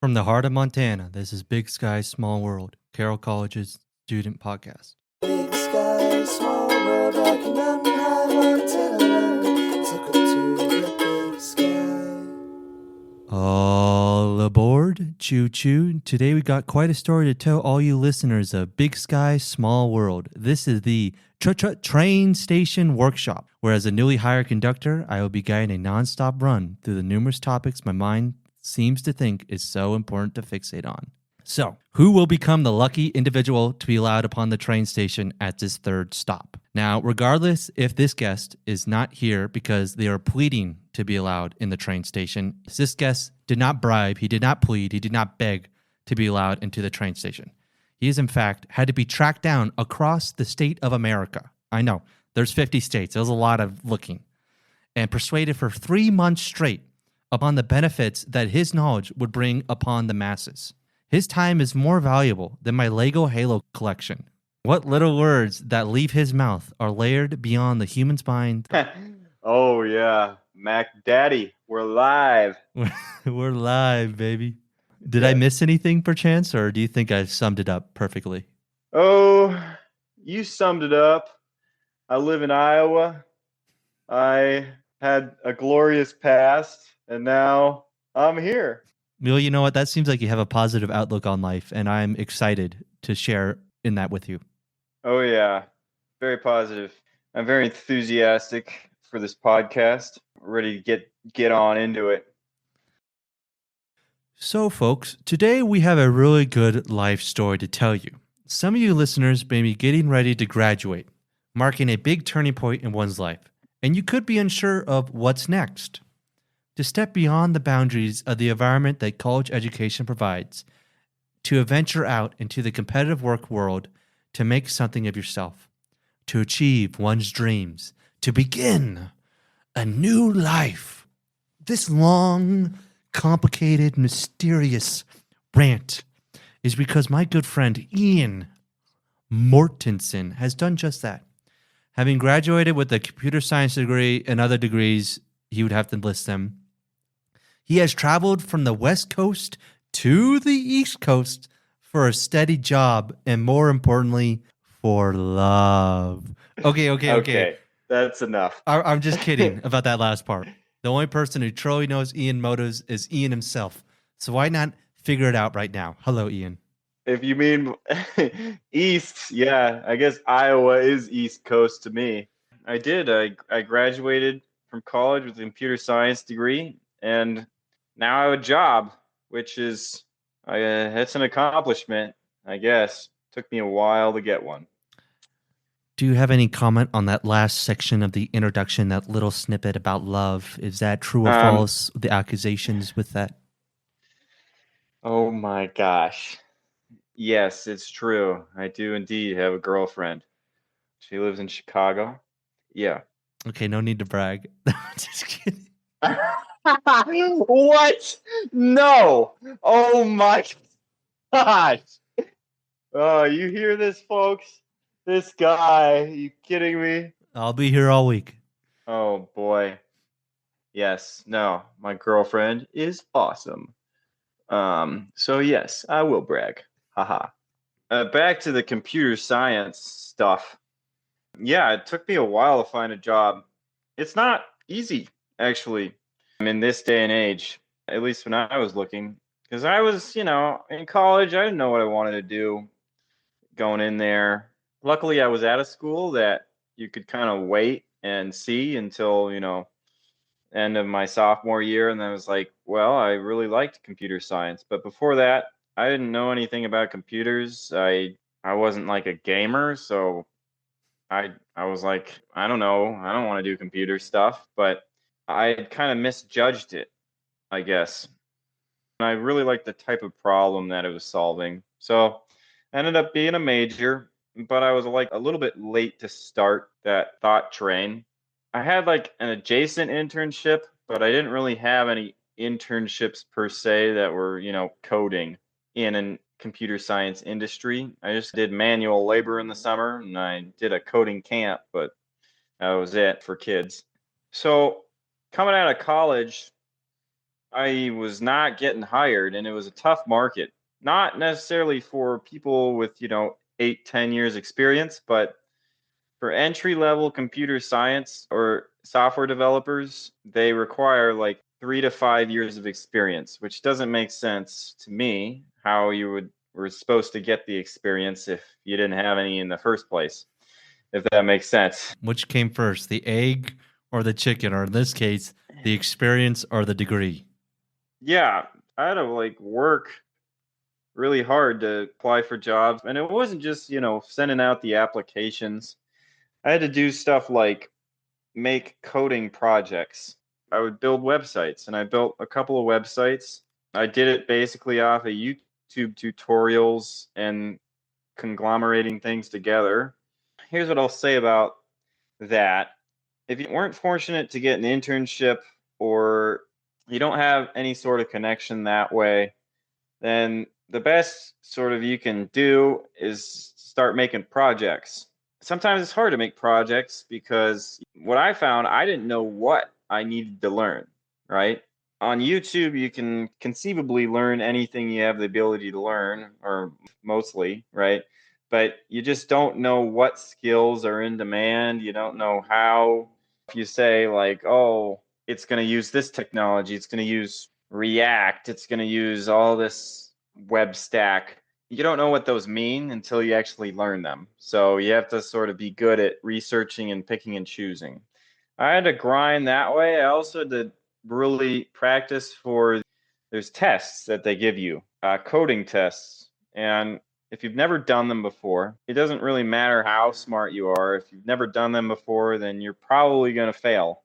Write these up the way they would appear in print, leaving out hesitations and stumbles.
From the heart of Montana, this is Big Sky, Small World, Carroll College's student podcast. Big sky, small world, like a mountain high Montana. Took it to the big sky. All aboard, choo choo. Today we got quite a story to tell all you listeners of Big Sky, Small World. This is the train station workshop, where as a newly hired conductor, I will be guiding a non-stop run through the numerous topics my mind seems to think is so important to fixate on. So, who will become the lucky individual to be allowed upon the train station at this third stop? Now, regardless if this guest is not here because they are pleading to be allowed in the train station, this guest did not bribe, he did not plead, he did not beg to be allowed into the train station. He is, in fact, had to be tracked down across the state of America. I know, there's 50 states. There was a lot of looking. And persuaded for 3 months straight upon the benefits that his knowledge would bring upon the masses. His time is more valuable than my Lego Halo collection. What little words that leave his mouth are layered beyond the human's mind. Oh, yeah. Mac Daddy, we're live. We're live, baby. Did I miss anything perchance, or do you think I've summed it up perfectly? Oh, you summed it up. I live in Iowa. I had a glorious past, and now I'm here. Well, you know what? That seems like you have a positive outlook on life, and I'm excited to share in that with you. Oh, yeah. Very positive. I'm very enthusiastic for this podcast. Ready to get on into it. So, folks, today we have a really good life story to tell you. Some of you listeners may be getting ready to graduate, marking a big turning point in one's life, and you could be unsure of what's next. To step beyond the boundaries of the environment that college education provides, to venture out into the competitive work world, to make something of yourself, to achieve one's dreams, to begin a new life. This long, complicated, mysterious rant is because my good friend Ian Mortensen has done just that. Having graduated with a computer science degree and other degrees, he would have to list them. He has traveled from the West Coast to the East Coast for a steady job and, more importantly, for love. Okay. That's enough. I'm just kidding about that last part. The only person who truly knows Ian motives is Ian himself. So why not figure it out right now? Hello, Ian. If you mean East, yeah, I guess Iowa is East Coast to me. I did. I graduated from college with a computer science degree, and now I have a job, which is it's an accomplishment, I guess. Took me a while to get one. Do you have any comment on that last section of the introduction, that little snippet about love? Is that true or false, the accusations with that? Oh my gosh. Yes, it's true. I do indeed have a girlfriend. She lives in Chicago. Yeah. Okay, no need to brag. Just kidding. What? No. Oh my gosh. Oh, you hear this, folks? This guy, are you kidding me? I'll be here all week. Oh boy. Yes, no, my girlfriend is awesome. So yes, I will brag. Haha. Back to the computer science stuff. Yeah, it took me a while to find a job. It's not easy, actually, in this day and age, at least when I was looking. Because I was, in college, I didn't know what I wanted to do going in there. Luckily, I was at a school that you could kind of wait and see until, end of my sophomore year. And then I was like, well, I really liked computer science. But before that, I didn't know anything about computers. I wasn't like a gamer, so I was like, I don't know, I don't want to do computer stuff, but I kind of misjudged it, I guess. And I really liked the type of problem that it was solving. So I ended up being a major, but I was like a little bit late to start that thought train. I had like an adjacent internship, but I didn't really have any internships per se that were, coding in an computer science industry. I just did manual labor in the summer, and I did a coding camp, but that was it for kids. So coming out of college, I was not getting hired, and it was a tough market. Not necessarily for people with, 8, 10 years experience, but for entry level computer science or software developers, they require like 3 to 5 years of experience, which doesn't make sense to me how were supposed to get the experience if you didn't have any in the first place, if that makes sense. Which came first, the egg or the chicken, or in this case, the experience or the degree? Yeah, I had to like work really hard to apply for jobs, and it wasn't just, sending out the applications. I had to do stuff like make coding projects. I would build websites, and I built a couple of websites. I did it basically off of YouTube tutorials and conglomerating things together. Here's what I'll say about that. If you weren't fortunate to get an internship or you don't have any sort of connection that way, then the best sort of you can do is start making projects. Sometimes it's hard to make projects because what I found, I didn't know what I needed to learn, right? On YouTube, you can conceivably learn anything you have the ability to learn, or mostly, right? But you just don't know what skills are in demand. You don't know how. If you say, like, oh, it's going to use this technology, it's going to use React, it's going to use all this web stack, you don't know what those mean until you actually learn them. So you have to sort of be good at researching and picking and choosing. I had to grind that way. I also had to really practice for there's tests that they give you, coding tests. And if you've never done them before, it doesn't really matter how smart you are. If you've never done them before, then you're probably going to fail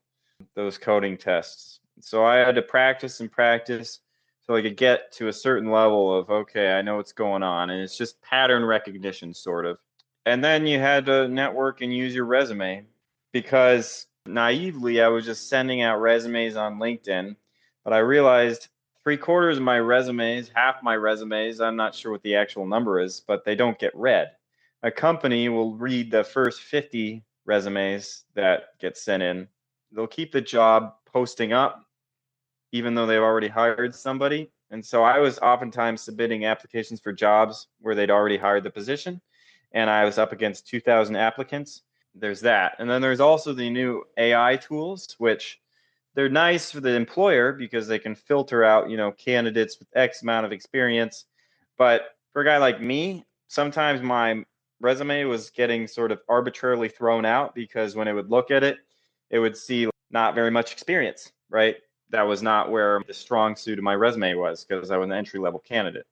those coding tests. So I had to practice and practice so I could get to a certain level of, okay, I know what's going on. And it's just pattern recognition, sort of. And then you had to network and use your resume, because naively, I was just sending out resumes on LinkedIn. But I realized 3/4 of my resumes, half my resumes, I'm not sure what the actual number is, but they don't get read. A company will read the first 50 resumes that get sent in. They'll keep the job posting up even though they've already hired somebody. And so I was oftentimes submitting applications for jobs where they'd already hired the position, and I was up against 2,000 applicants. There's that. And then there's also the new AI tools, which they're nice for the employer because they can filter out, candidates with X amount of experience. But for a guy like me, sometimes my resume was getting sort of arbitrarily thrown out because when it would look at it, it would see not very much experience, right? That was not where the strong suit of my resume was because I was an entry level candidate.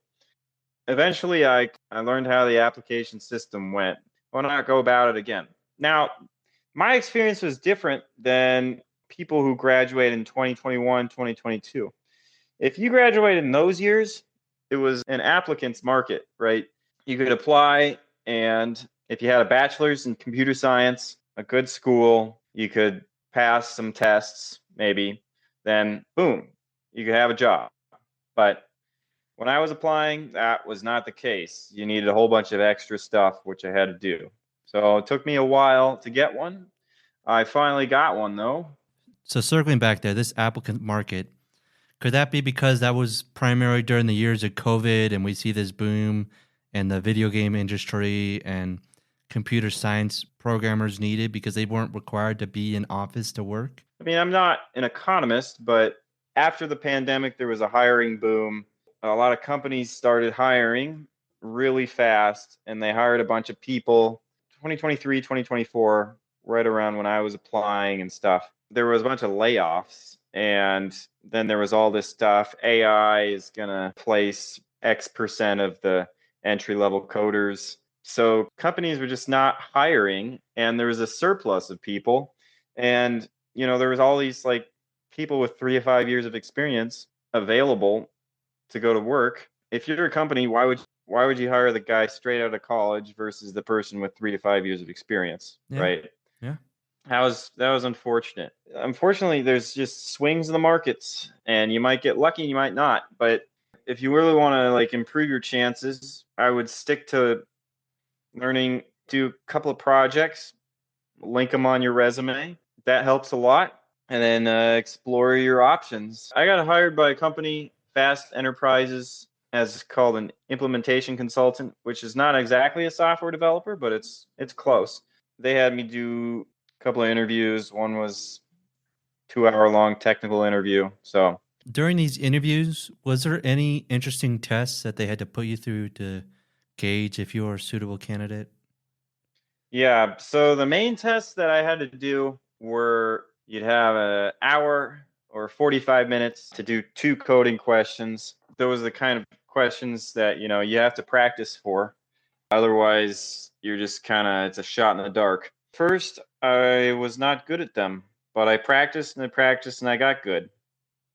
Eventually, I learned how the application system went. Why not go about it again? Now, my experience was different than people who graduated in 2021, 2022. If you graduated in those years, it was an applicant's market, right? You could apply, and if you had a bachelor's in computer science, a good school, you could pass some tests, maybe, then boom, you could have a job. But when I was applying, that was not the case. You needed a whole bunch of extra stuff, which I had to do. So it took me a while to get one. I finally got one, though. So circling back there, this applicant market, could that be because that was primarily during the years of COVID and we see this boom in the video game industry and computer science programmers needed because they weren't required to be in office to work? I mean, I'm not an economist, but after the pandemic, there was a hiring boom. A lot of companies started hiring really fast, and they hired a bunch of people. 2023, 2024, right around when I was applying and stuff, there was a bunch of layoffs. And then there was all this stuff. AI is going to place X% of the entry level coders. So companies were just not hiring, and there was a surplus of people. And, there was all these like people with 3 to 5 years of experience available to go to work. If you're a company, why would you hire the guy straight out of college versus the person with 3 to 5 years of experience, Yeah. right? Yeah. That was unfortunate. Unfortunately, there's just swings in the markets, and you might get lucky, you might not. But if you really want to like improve your chances, I would stick to learning, do a couple of projects, link them on your resume. That helps a lot. and then explore your options. I got hired by a company, Fast Enterprises, as called an implementation consultant, which is not exactly a software developer, but it's close. They had me do a couple of interviews. One was 2-hour long technical interview. So During these interviews, was there any interesting tests that they had to put you through to gauge if you were a suitable candidate? yeah, so the main tests that I had to do were you'd have an hour or 45 minutes to do 2 coding questions. Those are the kind of questions that, you have to practice for. Otherwise, you're just it's a shot in the dark. First, I was not good at them, but I practiced and I practiced and I got good,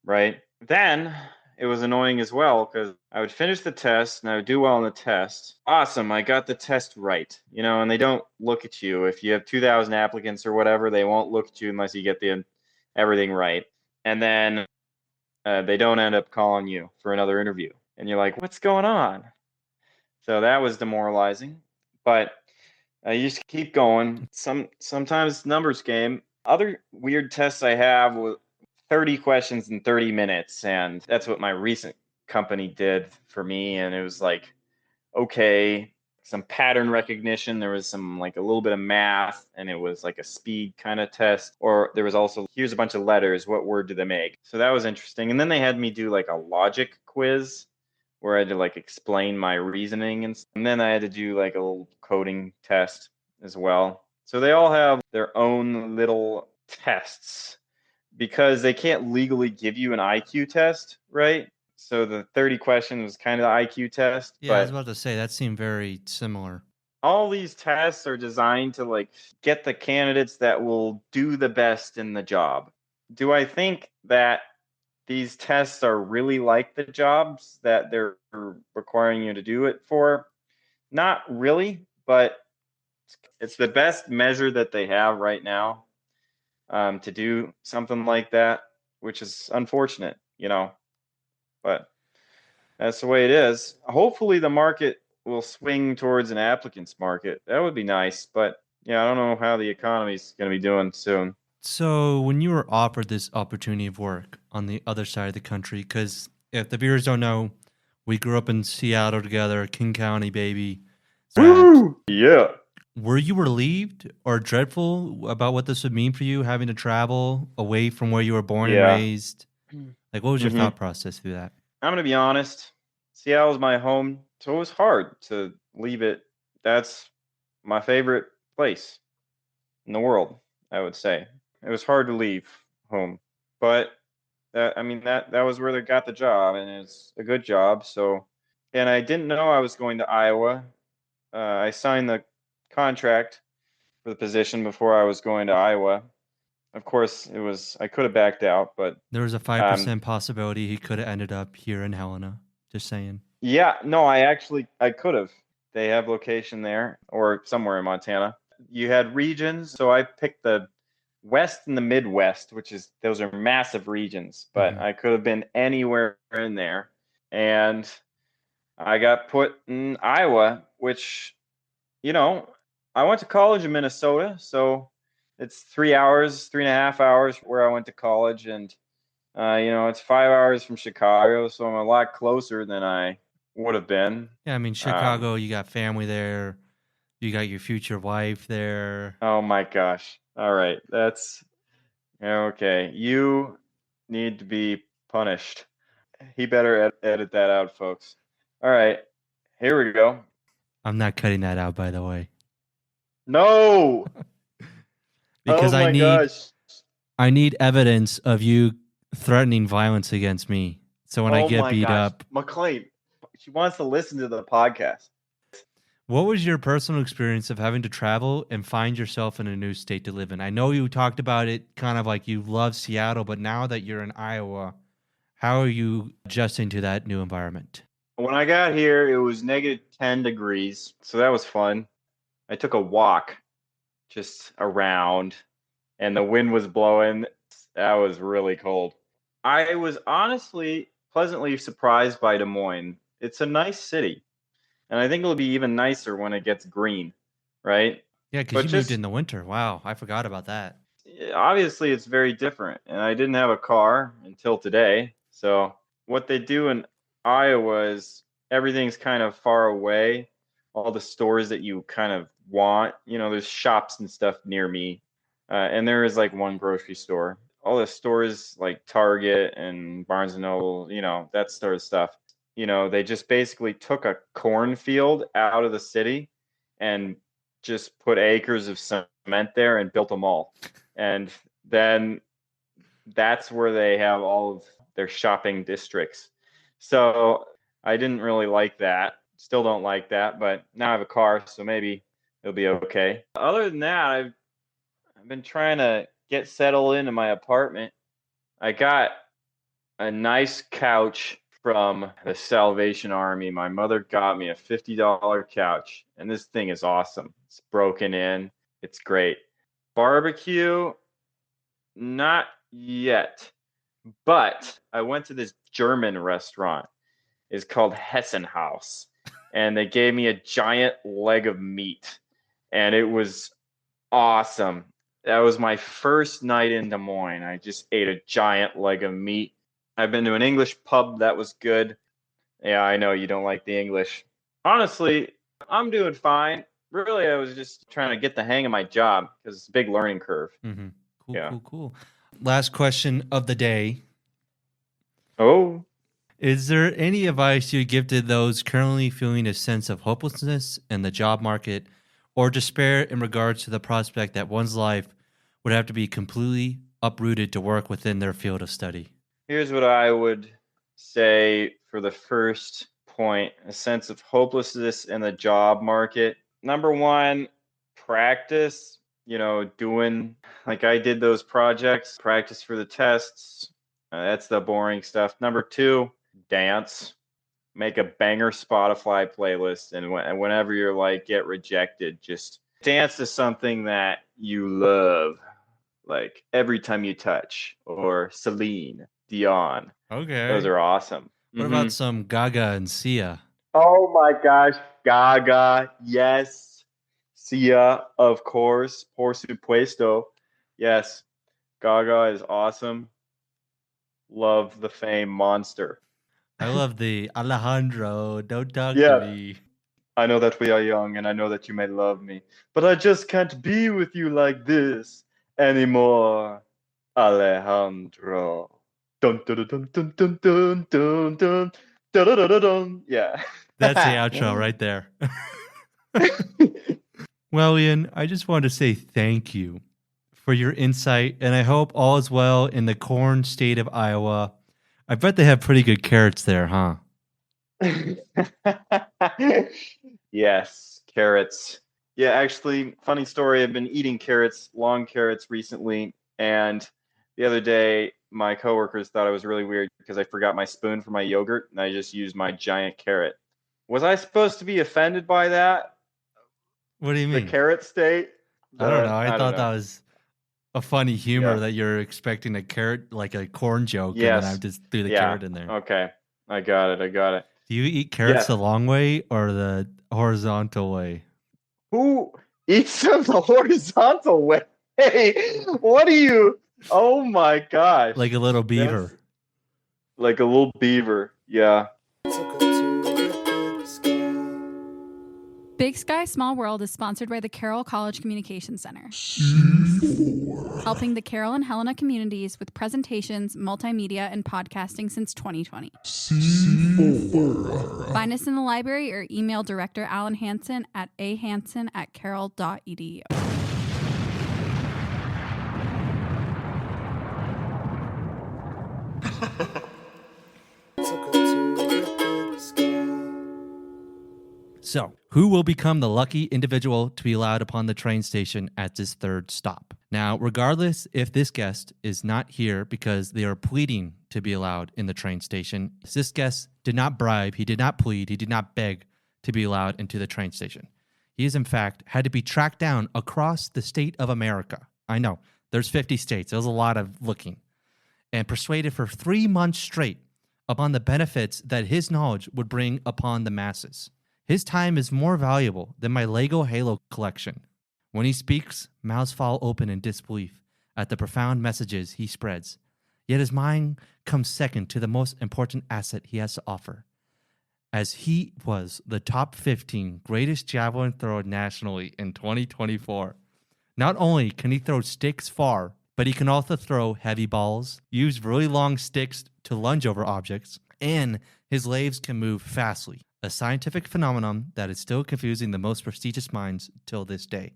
right? Then it was annoying as well because I would finish the test and I would do well on the test. Awesome, I got the test right, and they don't look at you. If you have 2,000 applicants or whatever, they won't look at you unless you get everything right. And then they don't end up calling you for another interview. And you're like, what's going on? So that was demoralizing. But you just keep going. Sometimes numbers game. Other weird tests I have with 30 questions in 30 minutes, and that's what my recent company did for me. And it was like, okay, some pattern recognition. There was some like a little bit of math, and it was like a speed kind of test. Or there was also, here's a bunch of letters. What word do they make? So that was interesting. And then they had me do like a logic quiz where I had to like explain my reasoning, and then I had to do like a little coding test as well. So they all have their own little tests because they can't legally give you an IQ test, right? So the 30 questions was kind of the IQ test, Yeah, I was but about to say that seemed very similar. all these tests are designed to like get the candidates that will do the best in the job. Do I think that these tests are really like the jobs that they're requiring you to do it for? Not really, but it's the best measure that they have right now to do something like that, which is unfortunate, but that's the way it is. Hopefully the market will swing towards an applicant's market. That would be nice, but yeah, I don't know how the economy's going to be doing soon. So, when you were offered this opportunity of work on the other side of the country, because if the viewers don't know, we grew up in Seattle together, King County, baby. Woo! Yeah. Were you relieved or dreadful about what this would mean for you, having to travel away from where you were born and Yeah. raised? Like, what was your thought process through that? I'm going to be honest. Seattle's my home, so it was hard to leave it. That's my favorite place in the world, I would say. It was hard to leave home, but that was where they got the job, and it's a good job. So, and I didn't know I was going to Iowa. I signed the contract for the position before I was going to Iowa. Of course, I could have backed out, but There was a 5% possibility he could have ended up here in Helena. Just saying. yeah, no, I could have. They have location there or somewhere in Montana. You had regions, so I picked the West and the Midwest, those are massive regions, but I could have been anywhere in there. And I got put in Iowa, which, I went to college in Minnesota, so it's 3.5 hours where I went to college, and it's 5 hours from Chicago, so I'm a lot closer than I would have been. Yeah, I mean, Chicago, you got family there. You got your future wife there. Oh my gosh. All right. That's okay. You need to be punished. He better edit that out, folks. All right. Here we go. I'm not cutting that out, by the way. No. Because oh my gosh. I need evidence of you threatening violence against me. So when I get beat up. Maclain, she wants to listen to the podcast. What was your personal experience of having to travel and find yourself in a new state to live in? I know you talked about it kind of like you love Seattle, but now that you're in Iowa, how are you adjusting to that new environment? When I got here, it was negative 10 degrees. So that was fun. I took a walk just around, and the wind was blowing. That was really cold. I was honestly pleasantly surprised by Des Moines. It's a nice city. And I think it'll be even nicer when it gets green, right? Yeah, because you moved in the winter. Wow, I forgot about that. obviously it's very different. And I didn't have a car until today. So what they do in Iowa is everything's kind of far away. All the stores that you kind of want, there's shops and stuff near me. And there is like one grocery store. All the stores like Target and Barnes and Noble, that sort of stuff. They just basically took a cornfield out of the city and just put acres of cement there and built a mall. And then that's where they have all of their shopping districts. So I didn't really like that. Still don't like that, but now I have a car, so maybe it'll be okay. Other than that, I've been trying to get settled into my apartment. I got a nice couch from the Salvation Army. My mother got me a $50 couch, and this thing is awesome. It's broken in. It's great. Barbecue, not yet, but I went to this German restaurant. It's called Hessenhaus, and they gave me a giant leg of meat, and it was awesome. That was my first night in Des Moines. I just ate a giant leg of meat. I've been to an English pub that was good. Yeah, I know you don't like the English. Honestly, I'm doing fine. Really, I was just trying to get the hang of my job because it's a big learning curve. Mm-hmm. Cool, Yeah. cool. Last question of the day. Oh, Is there any advice you would give to those currently feeling a sense of hopelessness in the job market or despair in regards to the prospect that one's life would have to be completely uprooted to work within their field of study? here's what I would say for the first point: a sense of hopelessness in the job market. Number one, practice, doing like I did those projects, practice for the tests. That's the boring stuff. Number two, dance. Make a banger Spotify playlist. And whenever you're like, get rejected, just dance to something that you love, like Every Time You Touch or Celine Dion. Okay. Those are awesome. What about some Gaga and Sia? Oh my gosh, Gaga, yes. Sia, of course. Por supuesto. Yes, Gaga is awesome. Love the fame Monster. I love the Alejandro, don't talk Yeah. to me. I know that we are young and I know that you may love me, but I just can't be with you like this anymore, Alejandro. Dun dun dun dun dun dun dun dun dun dun dun dun. Yeah. That's the outro right there. Well, Ian, I just wanted to say thank you for your insight, and I hope all is well in the corn state of Iowa. I bet they have pretty good carrots there, huh? Yes, carrots. Yeah, actually, funny story. I've been eating carrots, long carrots recently, and the other day my coworkers thought I was really weird because I forgot my spoon for my yogurt and I just used my giant carrot. Was I supposed to be offended by that? What do you The mean? carrot state? I don't know. I don't thought know. that was a funny humor Yeah. that you're expecting a carrot, like a corn joke, and Yes. then I just threw the Yeah. carrot in there. Okay. I got it. Do you eat carrots Yeah. the long way or the horizontal way? Who eats them the horizontal way? Hey, what are you? Oh my gosh. Like a little beaver. That's like a little beaver. Yeah. Took her to the big sky. Big Sky Small World is sponsored by the Carroll College Communication Center, helping the Carroll and Helena communities with presentations, multimedia, and podcasting since 2020. Find us in the library or email Director Alan Hansen at ahansen@carroll.edu. Took her to the big sky. So, who will become the lucky individual to be allowed upon the train station at this third stop? Now, regardless if this guest is not here because they are pleading to be allowed in the train station, this guest did not bribe, he did not plead, he did not beg to be allowed into the train station. He is, in fact, had to be tracked down across the state of America. I know, there's 50 states, there's a lot of looking. And persuaded for 3 months straight upon the benefits that his knowledge would bring upon the masses. His time is more valuable than my Lego Halo collection. When he speaks, mouths fall open in disbelief at the profound messages he spreads. Yet his mind comes second to the most important asset he has to offer, as he was the top 15 greatest javelin thrower nationally in 2024. Not only can he throw sticks far, but he can also throw heavy balls, use really long sticks to lunge over objects, and his legs can move fastly, a scientific phenomenon that is still confusing the most prestigious minds till this day.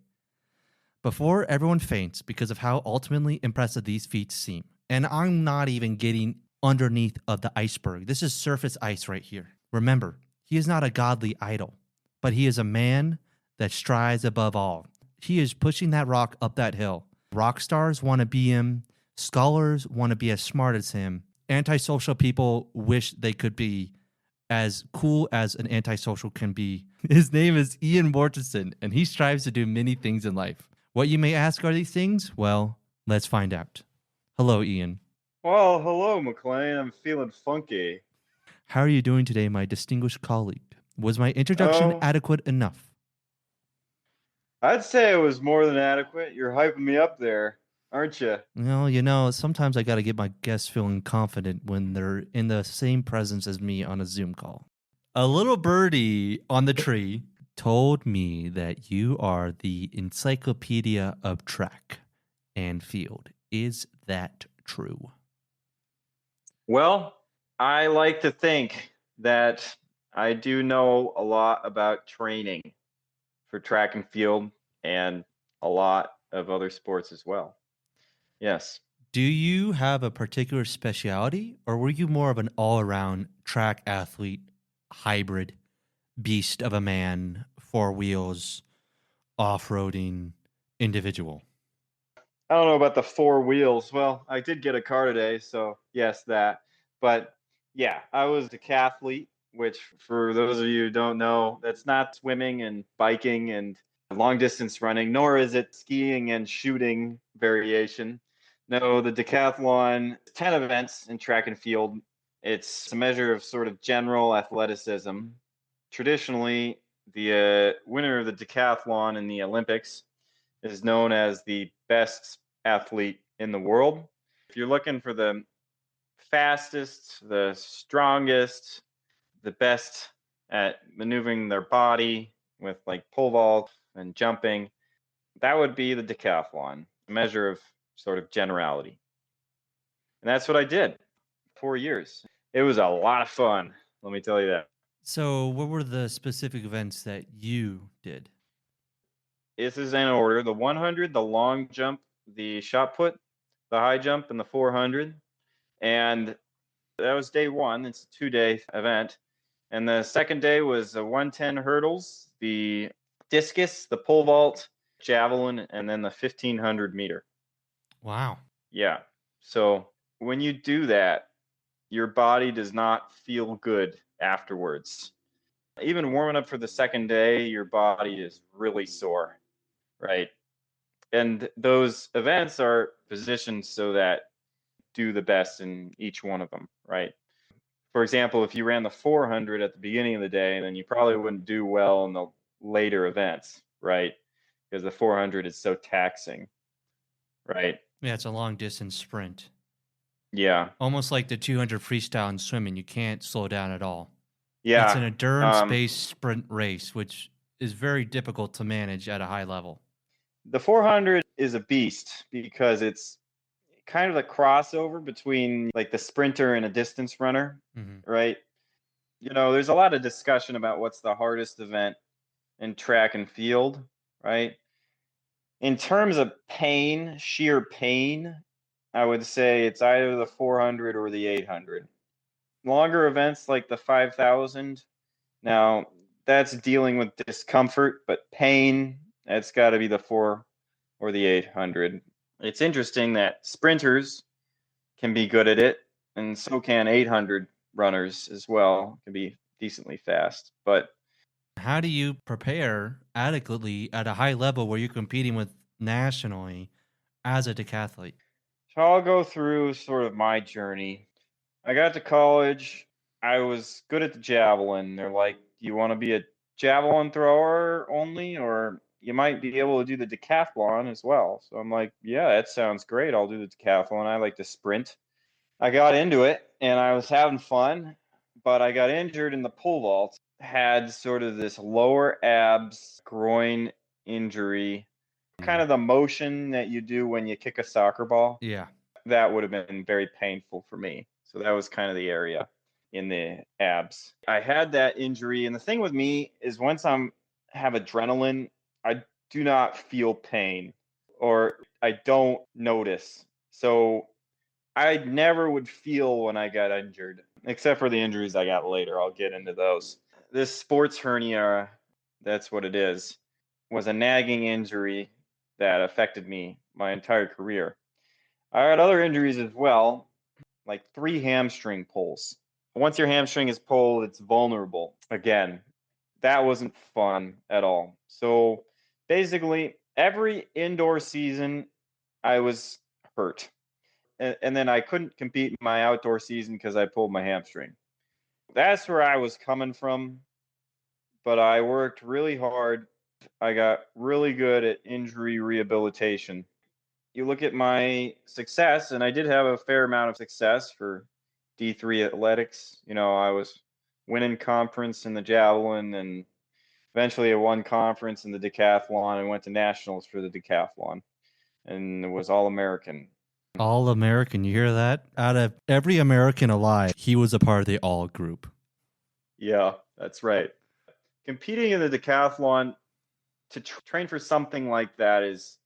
Before everyone faints because of how ultimately impressive these feats seem, and I'm not even getting underneath of the iceberg. This is surface ice right here. Remember, he is not a godly idol, but he is a man that strives above all. He is pushing that rock up that hill. Rock stars want to be him. Scholars want to be as smart as him. Antisocial people wish they could be as cool as an antisocial can be. His name is Ian Mortensen, and he strives to do many things in life. What you may ask are these things? Well, let's find out. Hello, Ian. Well, hello, Maclain. I'm feeling funky. How are you doing today, my distinguished colleague? Was my introduction Oh, adequate enough? I'd say it was more than adequate. You're hyping me up there, aren't you? Well, sometimes I got to get my guests feeling confident when they're in the same presence as me on a Zoom call. A little birdie on the tree told me that you are the encyclopedia of track and field. Is that true? Well, I like to think that I do know a lot about training for track and field and a lot of other sports as well. Yes. Do you have a particular specialty, or were you more of an all-around track athlete, hybrid, beast of a man, four wheels, off-roading individual? I don't know about the four wheels. Well, I did get a car today, so yes, that. But yeah, I was a decathlete, which for those of you who don't know, that's not swimming and biking and long distance running, nor is it skiing and shooting variation. No, the decathlon, 10 events in track and field. It's a measure of sort of general athleticism. Traditionally, the winner of the decathlon in the Olympics is known as the best athlete in the world. If you're looking for the fastest, the strongest, the best at maneuvering their body with like pole vault and jumping, that would be the decathlon, a measure of sort of generality. And that's what I did 4 years. It was a lot of fun, let me tell you that. So, what were the specific events that you did? This is in order: the 100, the long jump, the shot put, the high jump, and the 400. And that was day one. It's a 2-day event. And the second day was the 110 hurdles, the discus, the pole vault, javelin, and then the 1500 meter. Wow. Yeah. So when you do that, your body does not feel good afterwards. Even warming up for the second day, your body is really sore, right? And those events are positioned so that do the best in each one of them, right? For example, if you ran the 400 at the beginning of the day, then you probably wouldn't do well in the later events, right? Because the 400 is so taxing, right? Yeah, it's a long distance sprint. Yeah. Almost like the 200 freestyle in swimming. You can't slow down at all. Yeah. It's an endurance based sprint race, which is very difficult to manage at a high level. The 400 is a beast because it's kind of the crossover between like the sprinter and a distance runner, right? There's a lot of discussion about what's the hardest event in track and field, right? In terms of pain, sheer pain, I would say it's either the 400 or the 800. Longer events like the 5,000, now that's dealing with discomfort, but pain, that's got to be the 4 or the 800. It's interesting that sprinters can be good at it, and so can 800 runners as well, can be decently fast. But how do you prepare adequately at a high level where you're competing with nationally as a decathlete? so I'll go through sort of my journey. I got to college. I was good at the javelin. They're like, do you want to be a javelin thrower only, or you might be able to do the decathlon as well. So I'm like, yeah, that sounds great. I'll do the decathlon. I like to sprint. I got into it and I was having fun, but I got injured in the pole vault. Had sort of this lower abs groin injury, kind of the motion that you do when you kick a soccer ball. Yeah. That would have been very painful for me. So that was kind of the area in the abs. I had that injury, and the thing with me is once I'm have adrenaline, I do not feel pain or I don't notice. So I never would feel when I got injured, except for the injuries I got later. I'll get into those. This sports hernia, that's what it is, was a nagging injury that affected me my entire career. I had other injuries as well, like 3 hamstring pulls. Once your hamstring is pulled, it's vulnerable. Again, that wasn't fun at all. So basically, every indoor season, I was hurt. And then I couldn't compete in my outdoor season because I pulled my hamstring. That's where I was coming from, but I worked really hard. I got really good at injury rehabilitation. You look at my success, and I did have a fair amount of success for D3 athletics. I was winning conference in the javelin, and eventually I won conference in the decathlon and went to nationals for the decathlon, and it was all American. All American. You hear that? Out of every American alive, he was a part of the all group. Yeah, that's right. Competing in the decathlon to train for something like that is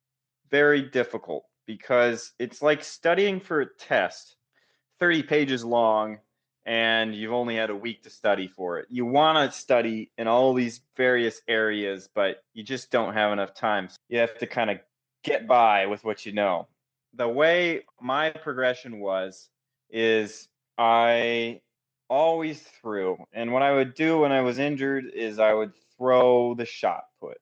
very difficult because it's like studying for a test, 30 pages long, and you've only had a week to study for it. You want to study in all these various areas, but you just don't have enough time. So you have to kind of get by with what you know. The way my progression is I always threw. And what I would do when I was injured is I would throw the shot put,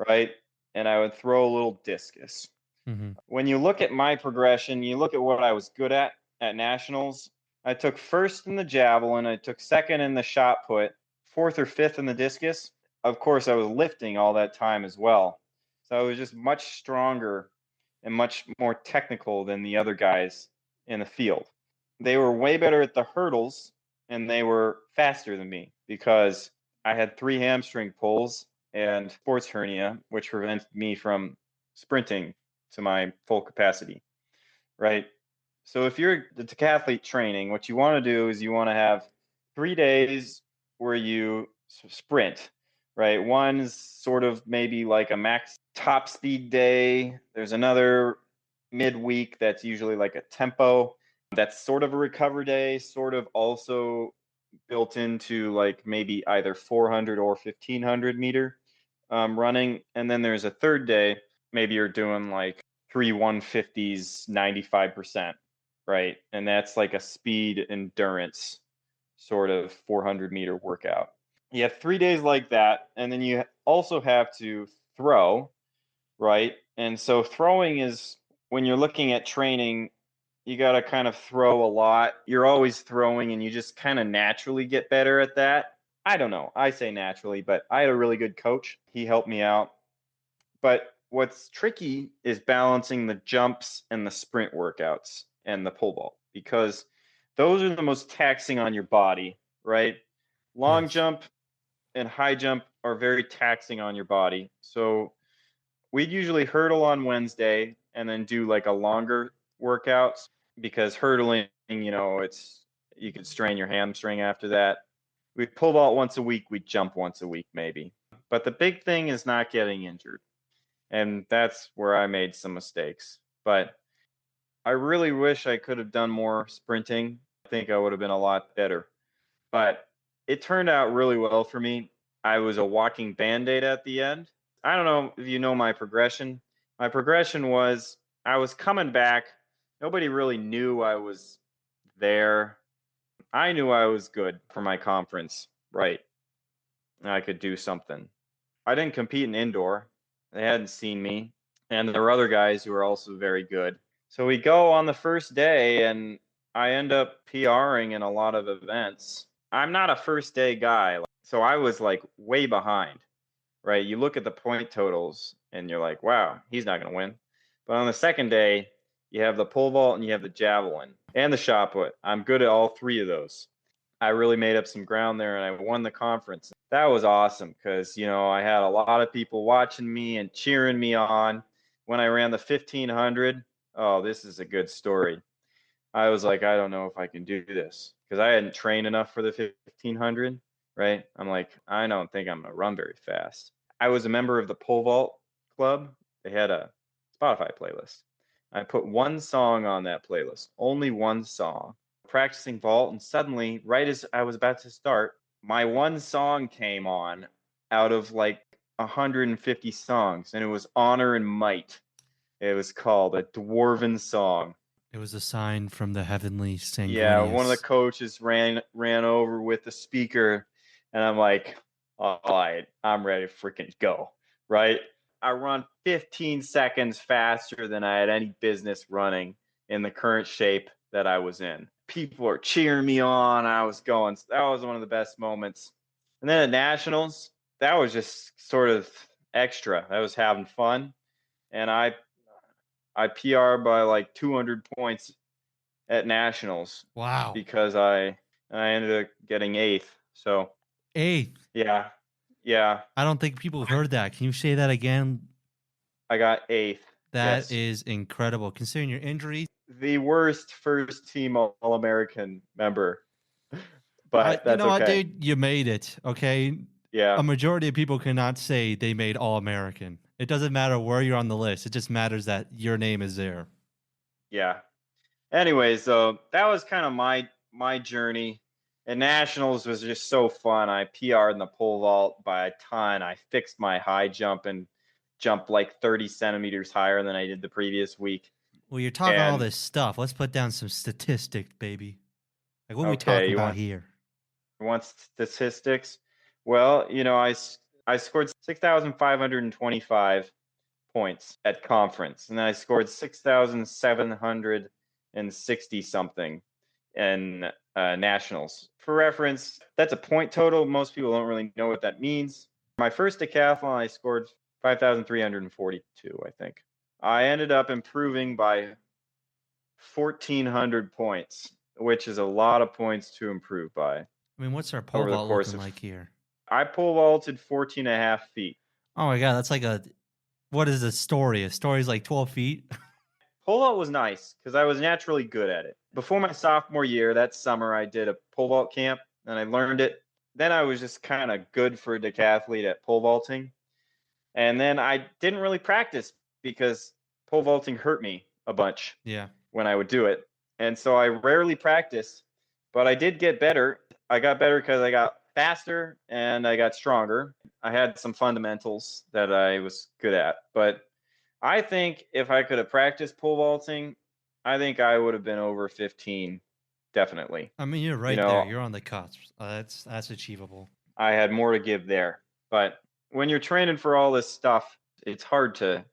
right? And I would throw a little discus. Mm-hmm. When you look at my progression, you look at what I was good at nationals. I took first in the javelin, I took second in the shot put, fourth or fifth in the discus. Of course, I was lifting all that time as well. So I was just much stronger and much more technical than the other guys in the field. They were way better at the hurdles and they were faster than me because I had 3 hamstring pulls and sports hernia, which prevented me from sprinting to my full capacity, right? So if you're the decathlete training, what you want to do is you want to have 3 days where you sprint, right? One's sort of maybe like a max top speed day. There's another midweek that's usually like a tempo. That's sort of a recover day, sort of also built into like maybe either 400 or 1500 meter running. And then there's a third day, maybe you're doing like 3 150s, 95%, right? And that's like a speed endurance sort of 400 meter workout. You have 3 days like that. And then you also have to throw, right? And so throwing is when you're looking at training, you got to kind of throw a lot. You're always throwing and you just kind of naturally get better at that. I don't know. I say naturally, but I had a really good coach. He helped me out. But what's tricky is balancing the jumps and the sprint workouts and the pole vault because those are the most taxing on your body, right? Long Yes. jump and high jump are very taxing on your body. So we'd usually hurdle on Wednesday and then do like a longer workout because hurdling, you could strain your hamstring after that. We'd pull vault once a week, we'd jump once a week maybe. But the big thing is not getting injured. And that's where I made some mistakes. But I really wish I could have done more sprinting. I think I would have been a lot better. But it turned out really well for me. I was a walking band-aid at the end. I don't know if you know my progression. My progression was I was coming back. Nobody really knew I was there. I knew I was good for my conference, right? I could do something. I didn't compete in indoor. They hadn't seen me. And there were other guys who were also very good. So we go on the first day, and I end up PRing in a lot of events. I'm not a first day guy. So I was like way behind, right? You look at the point totals and you're like, wow, he's not going to win. But on the second day, you have the pole vault and you have the javelin and the shot put. I'm good at all three of those. I really made up some ground there and I won the conference. That was awesome because, I had a lot of people watching me and cheering me on. When I ran the 1500, oh, this is a good story. I was like, I don't know if I can do this because I hadn't trained enough for the 1500, right? I'm like, I don't think I'm going to run very fast. I was a member of the pole vault club. They had a Spotify playlist. I put one song on that playlist, only one song, practicing vault. And suddenly, right as I was about to start, my one song came on out of like 150 songs, and it was Honor and Might. It was called a Dwarven song. It was a sign from the heavenly Sanguinius. Yeah, one of the coaches ran over with the speaker, and I'm like, all right, I'm ready to freaking go, right? I run 15 seconds faster than I had any business running in the current shape that I was in. People are cheering me on. I was going. That was one of the best moments. And then at Nationals, that was just sort of extra. I was having fun, and I PR by like 200 points at Nationals. Wow. Because I ended up getting 8th. So 8th. Yeah. I don't think people heard that. Can you say that again? I got 8th. That is incredible. Considering your injuries. The worst first team All-American member. But that's okay. What, dude? You made it. Okay. Yeah. A majority of people cannot say they made All-American. It doesn't matter where you're on the list. It just matters that your name is there. Yeah. Anyways, that was kind of my journey. And Nationals was just so fun. I PR'd in the pole vault by a ton. I fixed my high jump and jumped like 30 centimeters higher than I did the previous week. Well, you're talking all this stuff. Let's put down some statistics, baby. Like, what are we talking about here? You want statistics? Well, I scored 6,525 points at conference, and then I scored 6,760 something in Nationals. For reference, that's a point total. Most people don't really know what that means. My first decathlon, I scored 5,342, I think. I ended up improving by 1,400 points, which is a lot of points to improve by. I mean, what's our pole vault looking like here? I pole vaulted 14 and a half feet. Oh my God, that's like what is a story? A story's like 12 feet? Pole vault was nice because I was naturally good at it. Before my sophomore year, that summer, I did a pole vault camp and I learned it. Then I was just kind of good for a decathlete at pole vaulting. And then I didn't really practice because pole vaulting hurt me a bunch. Yeah. When I would do it. And so I rarely practiced, but I did get better. I got better because I got faster and I got stronger. I had some fundamentals that I was good at. But I think if I could have practiced pole vaulting, I think I would have been over 15, definitely. I mean, you're right there. You're on the cusp. That's achievable. I had more to give there. But when you're training for all this stuff, it's hard to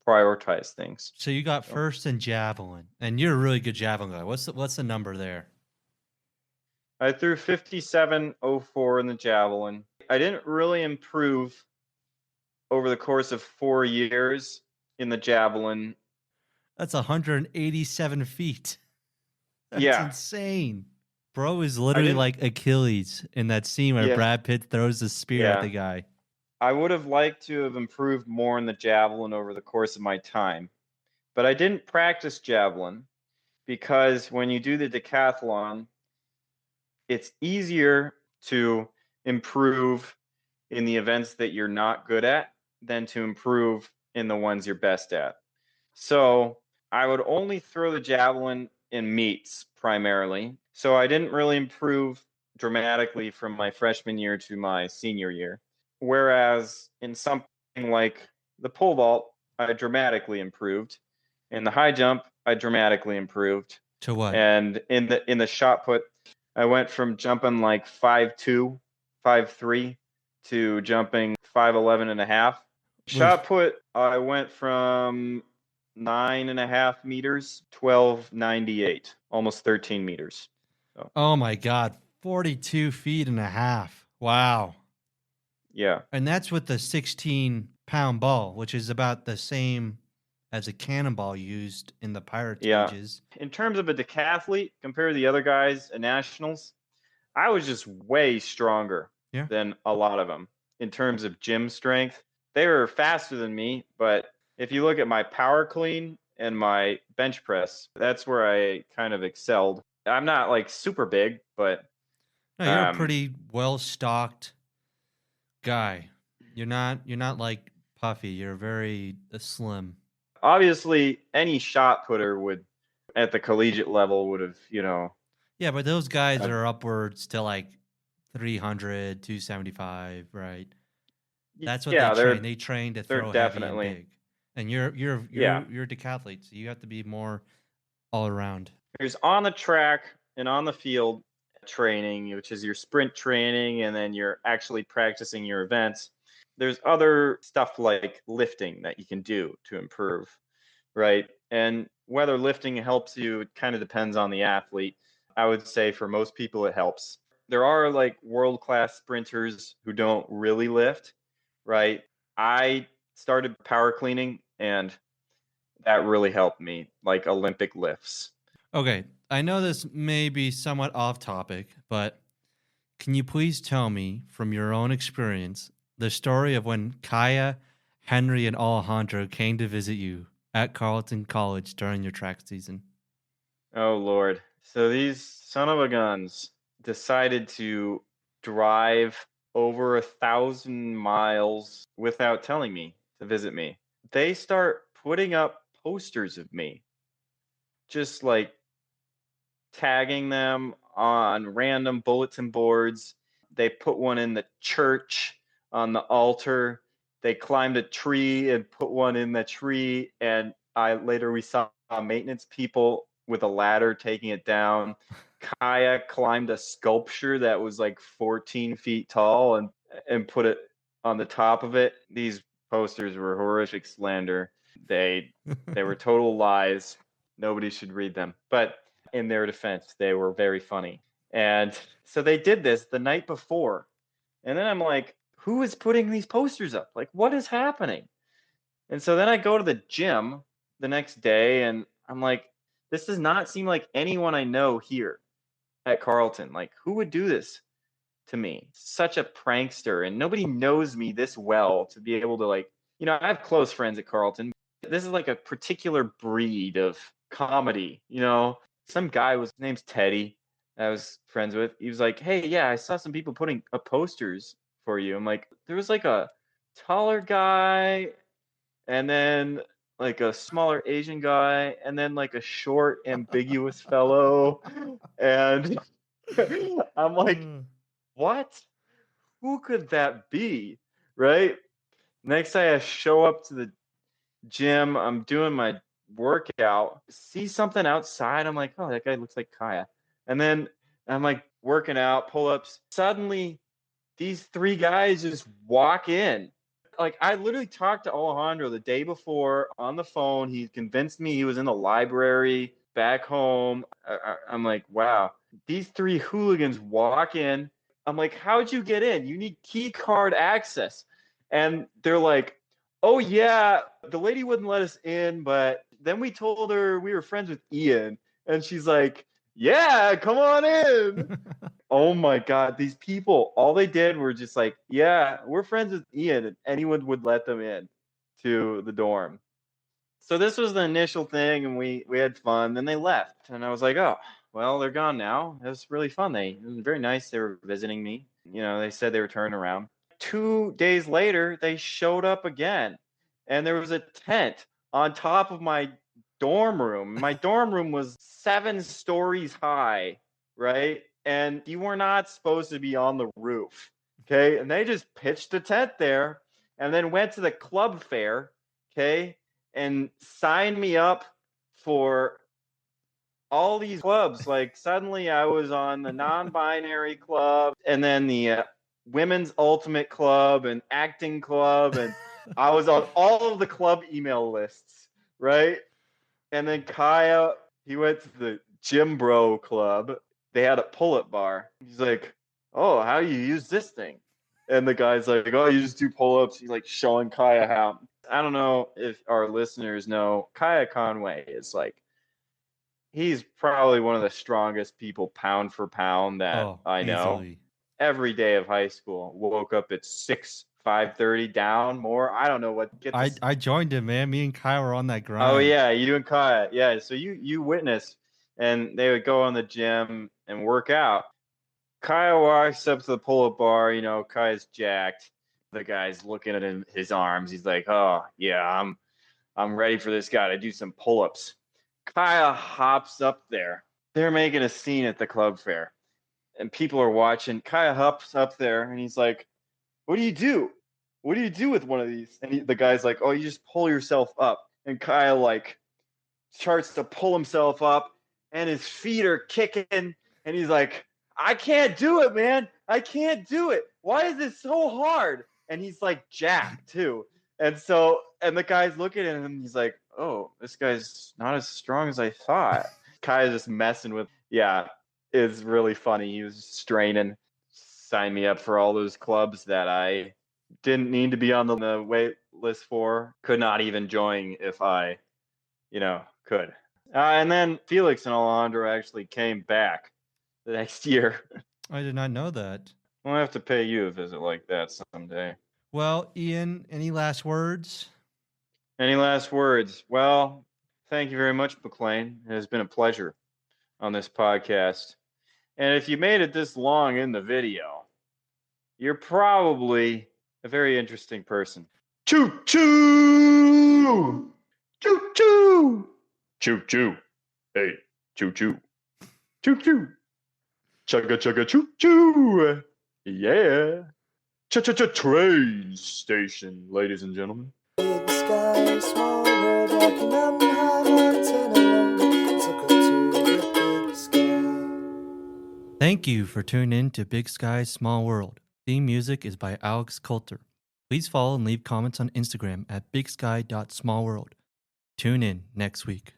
prioritize things. So you got first in javelin, and you're a really good javelin guy. What's the number there? I threw 57.04 in the javelin. I didn't really improve over the course of 4 years in the javelin. That's 187 feet. That's insane. Bro is literally like Achilles in that scene where Brad Pitt throws the spear at the guy. I would have liked to have improved more in the javelin over the course of my time, but I didn't practice javelin because when you do the decathlon, it's easier to improve in the events that you're not good at than to improve in the ones you're best at. So I would only throw the javelin in meets primarily. So I didn't really improve dramatically from my freshman year to my senior year. Whereas in something like the pole vault, I dramatically improved. In the high jump, I dramatically improved. To what? And in the shot put, I went from jumping like 5'2", 5'3", to jumping 5'11 and a half. Shot put, I went from 9.5 meters, 12.98, almost 13 meters. So. Oh my God, 42 feet and a half. Wow. Yeah. And that's with the 16-pound ball, which is about the same as a cannonball used in the pirate Yeah. ages. In terms of a decathlete compared to the other guys at nationals, I was just way stronger Yeah. than a lot of them in terms of gym strength. They were faster than me, but if you look at my power clean and my bench press, that's where I kind of excelled. I'm not like super big, but No, you're a pretty well-stocked guy. You're not like puffy. You're very slim. obviously any shot putter would at the collegiate level would have, Yeah, but those guys uh, are upwards to like 300, 275, right? That's what they yeah, train. They train to they're throw heavy and definitely big. And you're yeah. you're a decathlete, so you have to be more all around. There's on the track and on the field training, which is your sprint training, and then you're actually practicing your events. There's other stuff like lifting that you can do to improve, right? And whether lifting helps you, it kind of depends on the athlete. I would say for most people, it helps. There are like world-class sprinters who don't really lift, right? I started power cleaning, and that really helped me, like Olympic lifts. Okay, I know this may be somewhat off topic, but can you please tell me from your own experience the story of when Kaya, Henry, and Alejandro came to visit you at Carleton College during your track season? Oh Lord. So these son of a guns decided to drive over 1,000 miles without telling me to visit me. They start putting up posters of me, just like tagging them on random bulletin boards. They put one in the church on the altar. They climbed a tree and put one in the tree. And we saw maintenance people with a ladder taking it down. Kaya climbed a sculpture that was like 14 feet tall and put it on the top of it. These posters were horrific slander. They were total lies. Nobody should read them. But in their defense, they were very funny. And so they did this the night before. And then I'm like, who is putting these posters up? Like, what is happening? And so then I go to the gym the next day and I'm like, this does not seem like anyone I know here at Carleton. Like, who would do this to me? Such a prankster. And nobody knows me this well to be able to, like, I have close friends at Carleton. This is like a particular breed of comedy, Some guy his name's Teddy, I was friends with. He was like, hey, yeah, I saw some people putting up posters for you. I'm like, there was like a taller guy and then like a smaller Asian guy and then like a short, ambiguous fellow. And I'm like, what? Who could that be? Right? Next day I show up to the gym. I'm doing my workout. See something outside. I'm like, oh, that guy looks like Kaya. And then I'm like working out, pull ups. Suddenly, these three guys just walk in. Like, I literally talked to Alejandro the day before on the phone. He convinced me he was in the library back home. I'm like, wow. These three hooligans walk in. I'm like, how'd you get in? You need key card access. And they're like, oh, yeah, the lady wouldn't let us in, but then we told her we were friends with Ian. And she's like, yeah, come on in. Oh my God, these people, all they did were just like, yeah, we're friends with Ian, and anyone would let them in to the dorm. So this was the initial thing, and we had fun. Then they left, and I was like, oh, well, they're gone now. It was really fun. It was very nice. They were visiting me. They said they were turning around. 2 days later, they showed up again, and there was a tent on top of my dorm room. My dorm room was 7 stories high, right? And you were not supposed to be on the roof, okay? And they just pitched a tent there and then went to the club fair, okay, and signed me up for all these clubs. Like, suddenly I was on the non-binary club and then the women's ultimate club and acting club, and I was on all of the club email lists, right? And then Kaya, he went to the Gym Bro Club. They had a pull-up bar. He's like, oh, how do you use this thing? And the guy's like, oh, you just do pull-ups. He's like showing Kaya how. I don't know if our listeners know, Kaya Conway is like, he's probably one of the strongest people pound for pound that I know. Easily. Every day of high school, woke up at 5:30 down more. I don't know what gets. I joined him, man. Me and Kai were on that grind. Oh yeah, you and Kaya. Yeah, so you witnessed, and they would go on the gym and work out. Kaya walks up to the pull-up bar. You know, Kaya's jacked. The guy's looking at his arms. He's like, "Oh yeah, I'm ready for this guy to do some pull-ups." Kaya hops up there. They're making a scene at the club fair, and people are watching. Kaya hops up there, and he's like, "What do you do? What do you do with one of these?" And the guy's like, "Oh, you just pull yourself up." And Kaya like starts to pull himself up, and his feet are kicking, and he's like, I can't do it, man. I can't do it. Why is this so hard? And he's like jacked too. And the guy's looking at him. He's like, oh, this guy's not as strong as I thought. Kaya's just messing with. Yeah, it's really funny. He was straining. Sign me up for all those clubs that I didn't need to be on the wait list for. Could not even join if I, could. And then Felix and Alejandro actually came back the next year. I did not know that. I'll have to pay you a visit like that someday. Well, Ian, any last words? Any last words? Well, thank you very much, Maclain. It has been a pleasure on this podcast. And if you made it this long in the video, you're probably a very interesting person. Choo choo! Choo choo! Choo choo! Hey, choo choo! Choo choo! Chugga chugga choo choo! Yeah! Train station, ladies and gentlemen. Big sky, small world, like a mountain high mountain alone. Took her to the big sky. Thank you for tuning in to Big Sky, Small World. Theme music is by Alex Coulter. Please follow and leave comments on Instagram at bigsky.smallworld. Tune in next week.